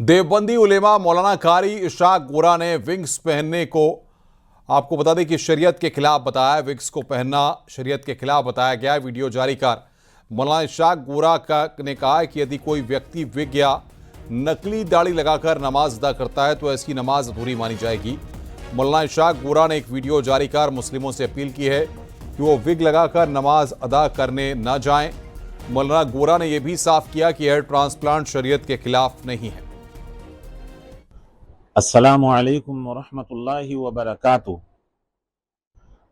देवबंदी उलेमा मौलाना कारी इशाक गोरा ने विग्स पहनने को आपको बता दें कि शरीयत के खिलाफ बताया। विग्स को पहनना शरीयत के खिलाफ बताया गया। वीडियो जारी कर मौलाना इशाक गोरा ने कहा है कि यदि कोई व्यक्ति विग या नकली दाढ़ी लगाकर नमाज अदा करता है तो ऐसी नमाज अधूरी मानी जाएगी। मौलाना इशाक गोरा ने एक वीडियो जारी कर मुस्लिमों से अपील की है कि वो विग लगाकर नमाज अदा करने न जाएं। मौलाना गोरा ने यह भी साफ किया कि हेयर ट्रांसप्लांट शरीयत के खिलाफ नहीं है। अस्सलामु अलैकुम वरहमतुल्लाहि वबरकातुहू।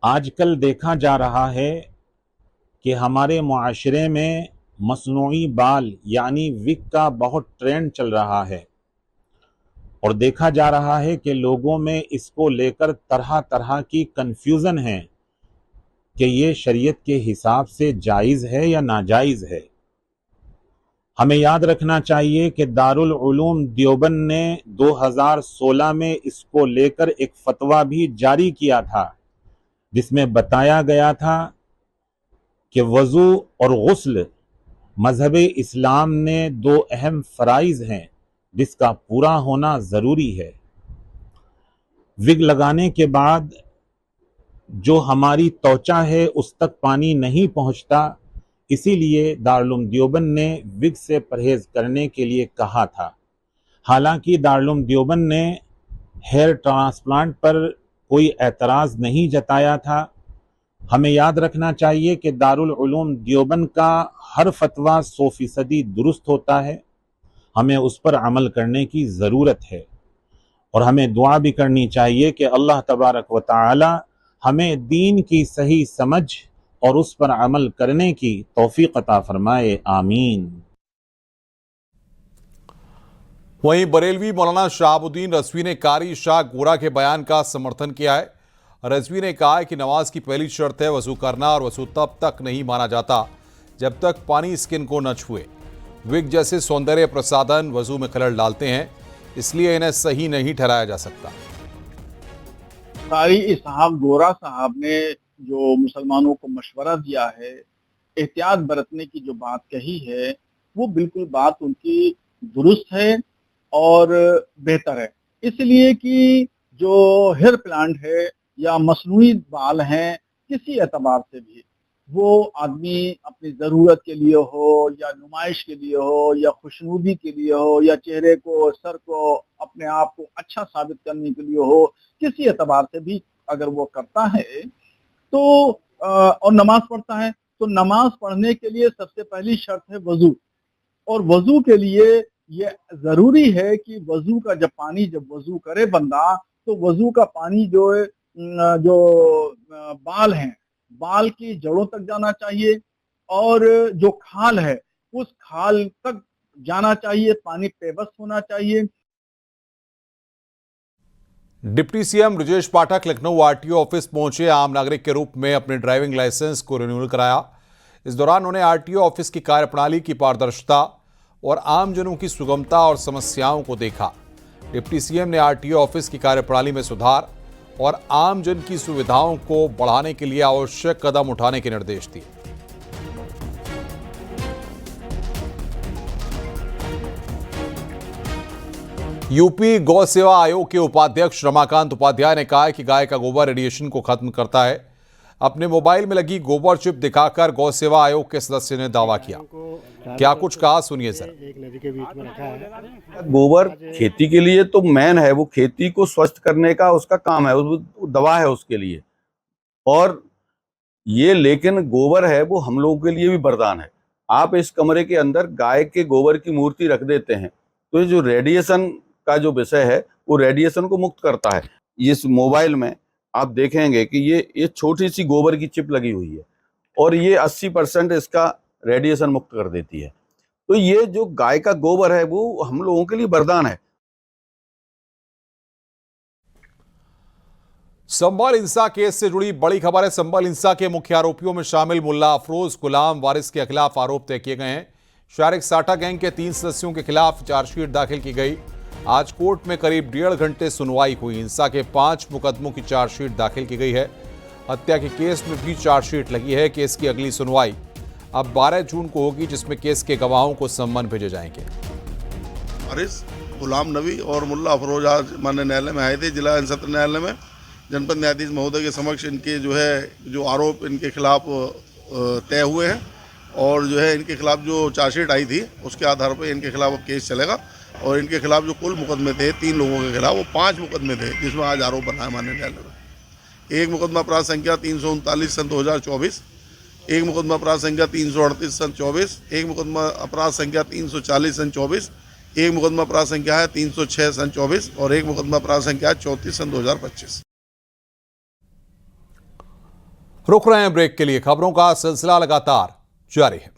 आजकल देखा जा रहा है कि हमारे मुआशरे में मसनूई बाल यानी विग का बहुत ट्रेंड चल रहा है और देखा जा रहा है कि लोगों में इसको लेकर तरह तरह की कंफ्यूजन है कि ये शरीयत के हिसाब से जायज़ है या नाजायज़ है। हमें याद रखना चाहिए कि दारुल उलूम देवबंद ने 2016 में इसको लेकर एक फतवा भी जारी किया था जिसमें बताया गया था कि वज़ू और गुस्ल मज़हब इस्लाम ने दो अहम फ़राइज़ हैं जिसका पूरा होना ज़रूरी है। विग लगाने के बाद जो हमारी त्वचा है उस तक पानी नहीं पहुंचता, इसीलिए दारुल उलूम देवबंद ने विग से परहेज करने के लिए कहा था। हालांकि दारुल उलूम देवबंद ने हेयर ट्रांसप्लांट पर कोई एतराज़ नहीं जताया था। हमें याद रखना चाहिए कि दारुल उलूम देवबंद का हर फतवा 100% दुरुस्त होता है। हमें उस पर अमल करने की ज़रूरत है और हमें दुआ भी करनी चाहिए कि अल्लाह तबारक व तआला हमें दीन की सही समझ और उस पर अमल करने की तौफीक अता फरमाए। आमीन। वहीं बरेलवी मौलाना शहाबुद्दीन रज़वी ने कारी इशाक गोरा के बयान का समर्थन किया है। रज़वी ने कहा है कि नमाज की पहली शर्त है वजू करना और वजू तब तक नहीं माना जाता जब तक पानी स्किन को न छुए। विग जैसे सौंदर्य प्रसाधन वजू में खलल डालते हैं, इसलिए इन्हें सही नहीं ठहराया जा सकता। कारी इशाक गोरा साहब ने जो मुसलमानों को मशवरा दिया है, एहतियात बरतने की जो बात कही है, वो बिल्कुल बात उनकी दुरुस्त है और बेहतर है। इसलिए कि जो हेयर प्लांट है या मसनूई बाल हैं, किसी एतबार से भी वो आदमी अपनी ज़रूरत के लिए हो या नुमाइश के लिए हो या खुशनुदी के लिए हो या चेहरे को, सर को, अपने आप को अच्छा साबित करने के लिए हो, किसी एतबार से भी अगर वो करता है तो और नमाज पढ़ता है तो नमाज पढ़ने के लिए सबसे पहली शर्त है वजू। और वजू के लिए ये ज़रूरी है कि वजू का जब वजू करे बंदा तो वजू का पानी जो बाल हैं, बाल की जड़ों तक जाना चाहिए और जो खाल है उस खाल तक जाना चाहिए, पानी पेवस्त होना चाहिए। Deputy CM Brajesh Pathak Lucknow RTO office पहुंचे। आम नागरिक के रूप में अपने ड्राइविंग लाइसेंस को रिन्यूअल कराया। इस दौरान उन्होंने आरटीओ ऑफिस की कार्यप्रणाली की पारदर्शिता और आमजनों की सुगमता और समस्याओं को देखा। डिप्टी सीएम ने आरटीओ ऑफिस की कार्यप्रणाली में सुधार और आमजन की सुविधाओं को बढ़ाने के लिए आवश्यक कदम उठाने के निर्देश दिए। यूपी गौ सेवा आयोग के उपाध्यक्ष रमाकांत उपाध्याय ने कहा है कि गाय का गोबर रेडिएशन को खत्म करता है। अपने मोबाइल में लगी गोबर चिप दिखाकर गौ सेवा आयोग के सदस्य ने दावा किया। क्या कुछ कहा, सुनिए सर। एक नदी के बीच में रखा है। गोबर खेती के लिए तो मेन है, वो खेती को स्वस्थ करने का उसका काम है, वो दवा है उसके लिए। और ये लेकिन गोबर है वो हम लोगों के लिए भी वरदान है। आप इस कमरे के अंदर गाय के गोबर की मूर्ति रख देते हैं तो ये जो रेडिएशन का जो विषय है वो रेडिएशन को मुक्त करता है। इस मोबाइल में आप देखेंगे कि ये छोटी सी गोबर की चिप लगी हुई है और ये 80% इसका रेडिएशन मुक्त कर देती है। तो ये जो गाय का गोबर है वो हम लोगों के लिए वरदान है। संभल हिंसा केस से जुड़ी बड़ी खबर है। संभल हिंसा के मुख्य आरोपियों में शामिल मुल्ला अफरोज गुलाम वारिस के खिलाफ आरोप तय किए गए हैं। शारिक साटा गैंग के 3 सदस्यों के खिलाफ चार्जशीट दाखिल की गई। आज कोर्ट में करीब 1.5 घंटे सुनवाई हुई। हिंसा के 5 मुकदमों की चार्जशीट दाखिल की गई है। हत्या के केस में भी चार्जशीट लगी है। केस की अगली सुनवाई अब 12 जून को होगी, जिसमें केस के गवाहों को सम्मन भेजे जाएंगे। वारिस गुलाम नबी और मुल्ला अफरोज आज माननीय न्यायालय में आए थे, जिला एवं सत्र न्यायालय में। जनपद न्यायाधीश महोदय के समक्ष इनके जो आरोप इनके खिलाफ तय हुए हैं और इनके खिलाफ जो चार्जशीट आई थी उसके आधार पर इनके खिलाफ अब केस चलेगा। और इनके खिलाफ जो कुल मुकदमे थे 3 लोगों के खिलाफ, वो 5 मुकदमे थे जिसमें आज आरोप बना है माननीय न्यायालय में। एक मुकदमा अपराध संख्या 339 सन 2024, एक मुकदमा अपराध संख्या 338 सन 24, एक मुकदमा अपराध संख्या 340 सन 24, एक मुकदमा अपराध संख्या है 306 सन 24 और एक मुकदमा अपराध संख्या है 34 सन 2025। रुक रहे हैं ब्रेक के लिए। खबरों का सिलसिला लगातार जारी है।